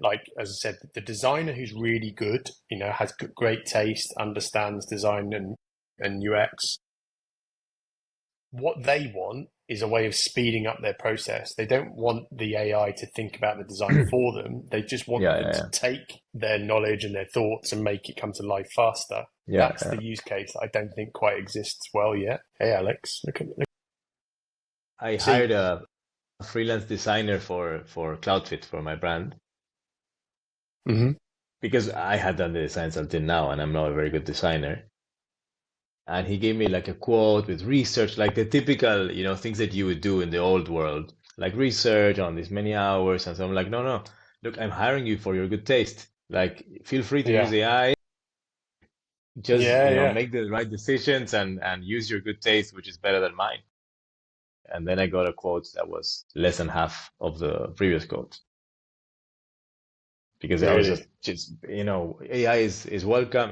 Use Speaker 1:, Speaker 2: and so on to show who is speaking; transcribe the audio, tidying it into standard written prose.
Speaker 1: like, as I said, the designer who's really good, has great taste, understands design and UX, what they want is a way of speeding up their process. They don't want the AI to think about the design for them. They just want
Speaker 2: Yeah,
Speaker 1: them
Speaker 2: yeah,
Speaker 1: to
Speaker 2: yeah.
Speaker 1: take their knowledge and their thoughts and make it come to life faster.
Speaker 2: Yeah,
Speaker 1: That's
Speaker 2: yeah.
Speaker 1: the use case that I don't think quite exists well yet. Hey, Alex, look.
Speaker 2: I
Speaker 1: See,
Speaker 2: hired a freelance designer for CloudFit for my brand
Speaker 1: hmm
Speaker 2: because I had done the designs until now, and I'm not a very good designer. And he gave me like a quote with research, like the typical, things that you would do in the old world, like research on this many hours. And so I'm like, no, no, look, I'm hiring you for your good taste. Like, feel free to use
Speaker 1: yeah,
Speaker 2: AI, just,
Speaker 1: yeah.
Speaker 2: make the right decisions and use your good taste, which is better than mine. And then I got a quote that was less than half of the previous quote because I was
Speaker 1: Really.
Speaker 2: just AI is welcome.